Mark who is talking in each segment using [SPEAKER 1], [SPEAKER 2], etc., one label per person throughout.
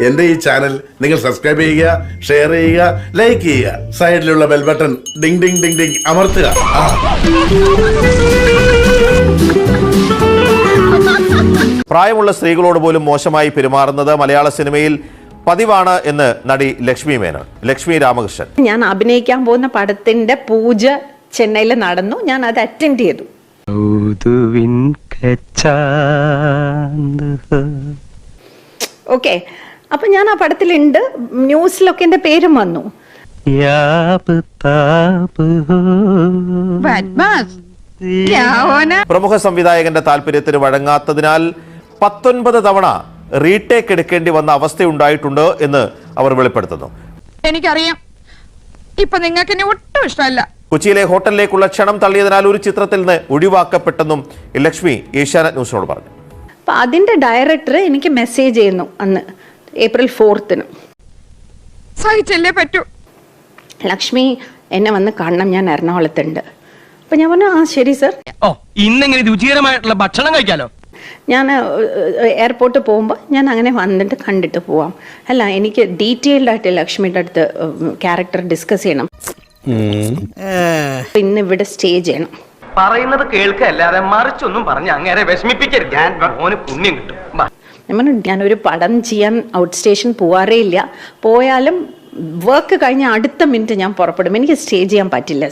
[SPEAKER 1] എന്റെ ഈ ചാനൽ നിങ്ങൾ സബ്സ്ക്രൈബ് ചെയ്യുക, ഷെയർ ചെയ്യുക, ലൈക്ക് ചെയ്യുക, സൈഡിലുള്ള bell button Ding Ding Ding Ding അമർത്തുക.
[SPEAKER 2] പ്രായമുള്ള സ്ത്രീകളോട് പോലും മോശമായി പെരുമാറുന്നത് മലയാള സിനിമയിൽ പതിവാണ് എന്ന് നടി ലക്ഷ്മി മേനോൻ, ലക്ഷ്മി രാമകൃഷ്ണൻ.
[SPEAKER 3] ഞാൻ അഭിനയിക്കാൻ പോകുന്ന പടത്തിന്റെ പൂജ ചെന്നൈയിൽ നടന്നു. ഞാൻ അത് അറ്റൻഡ് ചെയ്തു. ഓക്കെ, അപ്പൊ ഞാൻ ആ പടത്തിലുണ്ട്. ന്യൂസിലൊക്കെ എന്റെ പേരും വന്നു.
[SPEAKER 2] പ്രമുഖ സംവിധായകന്റെ താല്പര്യത്തിന് വഴങ്ങാത്തതിനാൽ 19 തവണ റീടേക്ക് എടുക്കേണ്ടി വന്ന അവസ്ഥയുണ്ടായിട്ടുണ്ട് എന്ന് അവർ വെളിപ്പെടുത്തുന്നു.
[SPEAKER 4] എനിക്കറിയാം, ഇപ്പൊ നിങ്ങൾക്ക് എന്നെ ഒട്ടും ഇഷ്ടമല്ല.
[SPEAKER 2] കൊച്ചിയിലെ ഹോട്ടലിലേക്കുള്ള ക്ഷണം തള്ളിയതിനാൽ ഒരു ചിത്രത്തിൽ നിന്ന് ഒഴിവാക്കപ്പെട്ടെന്നും ലക്ഷ്മി ഏഷ്യാനെറ്റ് ന്യൂസിനോട് പറഞ്ഞു.
[SPEAKER 3] അപ്പൊ അതിന്റെ ഡയറക്ടർ എനിക്ക് മെസ്സേജ് ചെയ്യുന്നു അന്ന് April 4th.
[SPEAKER 4] സഹിച്ചല്ലേ പറ്റൂ.
[SPEAKER 3] ലക്ഷ്മി എന്നെ വന്ന് കാണണം, ഞാൻ എറണാകുളത്തുണ്ട്. അപ്പൊ ഞാൻ പറഞ്ഞു ആ ശരി സർ.
[SPEAKER 5] ഇന്നെങ്ങനെ രുചികരമായിട്ടുള്ള ഭക്ഷണം കഴിക്കാലോ.
[SPEAKER 3] ഞാൻ എയർപോർട്ടിൽ പോകുമ്പോൾ ഞാൻ അങ്ങനെ വന്നിട്ട് കണ്ടിട്ട് പോവാം. അല്ല, എനിക്ക് ഡീറ്റെയിൽഡ് ആയിട്ട് ലക്ഷ്മിയുടെ അടുത്ത് ക്യാരക്ടർ ഡിസ്കസ് ചെയ്യണം. ഇന്ന് ഇവിടെ സ്റ്റേ ചെയ്യണം.
[SPEAKER 5] പറയുന്നത് കേൾക്കല്ലാതെ മറിച്ചൊന്നും പറഞ്ഞ് അങ്ങനെ വിഷമിപ്പിക്കരുത്. ഞാൻ പുണ്യം കിട്ടും.
[SPEAKER 3] ഞാനൊരു പടം ചെയ്യാൻ ഔട്ട് സ്റ്റേഷൻ പോവാറേ ഇല്ല. പോയാലും വർക്ക് കഴിഞ്ഞ അടുത്ത മിനിറ്റ് ഞാൻ പുറപ്പെടും. എനിക്ക് സ്റ്റേ ചെയ്യാൻ പറ്റില്ല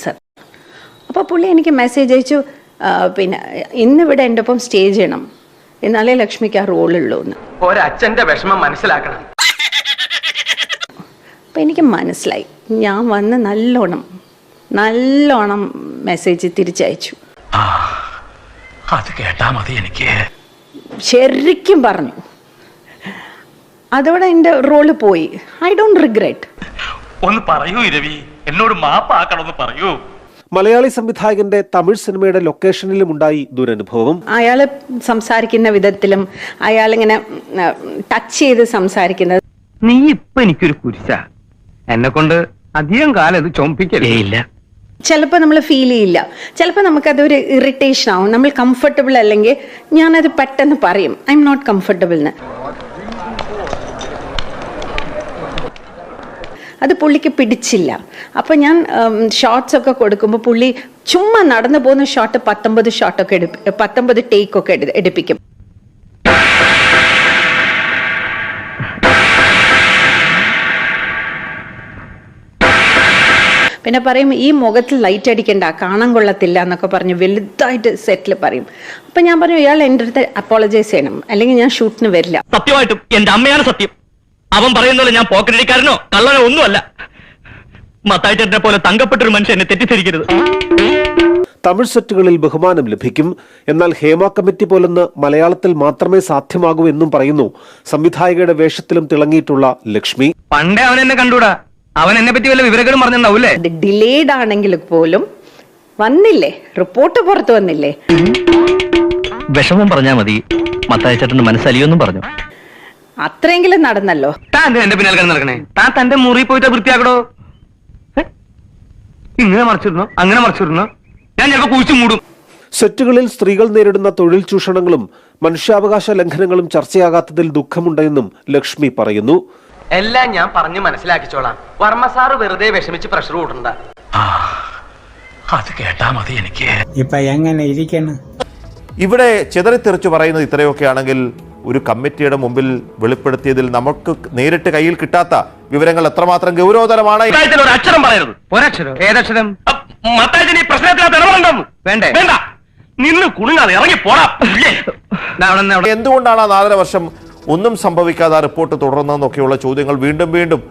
[SPEAKER 3] സർ. അപ്പോൾ പുള്ളി എനിക്ക് മെസ്സേജ് അയച്ചു, പിന്നെ ഇന്നിവിടെ എൻ്റെ ഒപ്പം സ്റ്റേ ചെയ്യണം, എന്നാലേ ലക്ഷ്മിക്ക് ആ റോളുള്ളൂ എന്ന്.
[SPEAKER 5] ഒരച്ഛന്റെ വിഷമം മനസ്സിലാക്കണം.
[SPEAKER 3] അപ്പം എനിക്ക് മനസ്സിലായി. ഞാൻ വന്ന് നല്ലോണം മെസ്സേജ് തിരിച്ചയച്ചു.
[SPEAKER 5] അത് കേട്ടാ മതി. എനിക്ക്
[SPEAKER 3] ശരിക്കും പറഞ്ഞു. അതോടെ എൻ്റെ റോള് പോയി. I don't regret.
[SPEAKER 5] ഒന്ന് പറയൂ രവി, എന്നോട് മാപ്പാക്കണമെന്ന് പറയൂ.
[SPEAKER 6] മലയാളി സംവിധായകന്റെ തമിഴ് സിനിമയുടെ ലൊക്കേഷനിലും ഉണ്ടായി ദുരനുഭവം.
[SPEAKER 3] അയാള് സംസാരിക്കുന്ന വിധത്തിലും അയാളിങ്ങനെ ടച്ച് ചെയ്ത് സംസാരിക്കുന്നത്.
[SPEAKER 5] നീ ഇപ്പൊ എനിക്കൊരു കുരിശ. എന്നെ കൊണ്ട് അധികം കാലം ഇത് ചൊമ്പിക്കില്ല.
[SPEAKER 3] ചിലപ്പോൾ നമ്മൾ ഫീൽ ചെയ്യില്ല, ചിലപ്പോൾ നമുക്കതൊരു ഇറിറ്റേഷൻ ആവും. നമ്മൾ കംഫർട്ടബിൾ അല്ലെങ്കിൽ ഞാനത് പെട്ടെന്ന് പറയും, ഐ എം നോട്ട് കംഫർട്ടബിൾ എന്ന്. അത് പുള്ളിക്ക് പിടിച്ചില്ല. അപ്പം ഞാൻ ഷോർട്സ് ഒക്കെ കൊടുക്കുമ്പോൾ പുള്ളി ചുമ്മാ നടന്നു പോകുന്ന ഷോട്ട് 19 ടേക്കൊക്കെ എടുപ്പിക്കും. പിന്നെ പറയും ഈ മുഖത്തിൽ ലൈറ്റ് അടിക്കണ്ട, കാണാൻ കൊള്ളത്തില്ല എന്നൊക്കെ പറഞ്ഞ് വലുതായിട്ട് സെറ്റിൽ പറയും. അപ്പം ഞാൻ പറഞ്ഞു ഇയാൾ എൻ്റെ അടുത്ത് അപ്പോളജൈസ് ചെയ്യണം, അല്ലെങ്കിൽ ഞാൻ ഷൂട്ടിന് വരില്ല.
[SPEAKER 5] സത്യമായിട്ടും എന്റെ അമ്മയാണ് സത്യം. അവൻ പറയുന്നത് ഞാൻ പോക്കറ്റടിക്കാരനോ കള്ളനോ ഒന്നുമല്ല. മത്തായിച്ചേട്ടനെ പോലെ തങ്കപ്പെട്ടൊരു മനുഷ്യനെ തെറ്റിദ്ധരിക്കരുത്.
[SPEAKER 6] തമിഴ് സെറ്റുകളിൽ ബഹുമാനം ലഭിക്കും, എന്നാൽ ഹേമ കമ്മിറ്റി പോലൊന്ന് മലയാളത്തിൽ മാത്രമേ സാധ്യമാകൂ എന്നും പറയുന്നു സംവിധായകയുടെ വേഷത്തിലും തിളങ്ങിയിട്ടുള്ള ലക്ഷ്മി.
[SPEAKER 5] പണ്ടേ അവൻ എന്നെ കണ്ടൂടാ. അവൻ എന്നെ പറ്റി വല്ല വിവരങ്ങളും പറഞ്ഞിട്ടുണ്ടാവൂലേ.
[SPEAKER 3] ഡിലേഡ് ആണെങ്കിൽ പോലും വന്നില്ലേ, റിപ്പോർട്ട് പുറത്തു വന്നില്ലേ.
[SPEAKER 7] വിഷമം പറഞ്ഞാ മതി, മത്തായിച്ചേട്ടന് മനസ്സലിയൊന്നും പറഞ്ഞു.
[SPEAKER 3] അത്രയെങ്കിലും നടന്നല്ലോ.
[SPEAKER 5] താൻ എന്റെ പിന്നാലെ നടക്കണേ. താൻ തന്റെ മുറി പോയിട്ട് വൃത്തിയാക്കടോ. ഇങ്ങനെ മറിച്ചിരുന്നോ അങ്ങനെ മറിച്ചിരുന്നോ, ഞാൻ ചിലപ്പോ കുഴിച്ചു മൂടും.
[SPEAKER 6] സെറ്റുകളിൽ സ്ത്രീകൾ നേരിടുന്ന തൊഴിൽ ചൂഷണങ്ങളും മനുഷ്യാവകാശ ലംഘനങ്ങളും ചർച്ചയാകാത്തതിൽ ദുഃഖമുണ്ടെന്നും ലക്ഷ്മി പറയുന്നു.
[SPEAKER 5] എല്ലാം ഞാൻ പറഞ്ഞു മനസ്സിലാക്കിച്ചോളാം. വർമ്മ സാറ് വെറുതെ വിഷമിച്ച് പ്രഷർ കൂട്ടണ്ട. അത് കേട്ടാ മതി. എനിക്ക്
[SPEAKER 8] ഇപ്പൊ എങ്ങനെ ഇരിക്കണം.
[SPEAKER 2] ഇവിടെ ചിതറിത്തെറിച്ചു പറയുന്നത് ഇത്രയൊക്കെയാണെങ്കിൽ ഒരു കമ്മിറ്റിയുടെ മുമ്പിൽ വെളിപ്പെടുത്തിയതിൽ നമുക്ക് നേരിട്ട് കയ്യിൽ കിട്ടാത്ത വിവരങ്ങൾ എത്രമാത്രം ഗൗരവതരമാണ്.
[SPEAKER 5] ഒരു അക്ഷരം പറയരുത്. ഒരക്ഷരം. ഏതക്ഷരം? മത്തായിച്ചൻ ഈ പ്രശ്നത്തിനകത്ത് ഇടപെടണ്ടെന്ന്. വേണ്ടേ? വേണ്ട. നിന്ന് കുണുങ്ങാതെ ഇറങ്ങി പോടാ.
[SPEAKER 2] എന്തുകൊണ്ടാണ് ആ 4.5 വർഷം ഒന്നും സംഭവിക്കാതെ റിപ്പോർട്ട് തുടർന്നൊക്കെയുള്ള ചോദ്യങ്ങൾ വീണ്ടും വീണ്ടും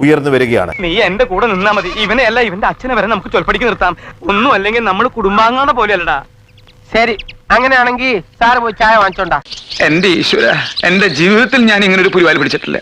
[SPEAKER 2] ഉയർന്നു വരികയാണ്.
[SPEAKER 5] നീ എന്റെ കൂടെ നിന്നാ മതി. ഇവനെ അല്ല, ഇവന്റെ അച്ഛനെ വരെ നമുക്ക് ചൊൽപ്പടിക്ക് നിർത്താം. ഒന്നും അല്ലെങ്കിൽ നമ്മൾ കുടുംബാംഗങ്ങളുടെ പോലെയല്ലടാ. ശരി, അങ്ങനെയാണെങ്കിൽ സാറ് പോയി ചായ വാങ്ങിച്ചോണ്ടാ.
[SPEAKER 9] എന്റെ ഈശ്വര, എന്റെ ജീവിതത്തിൽ ഞാൻ ഇങ്ങനെ ഒരു പുലിവാൽ പിടിച്ചിട്ടില്ല.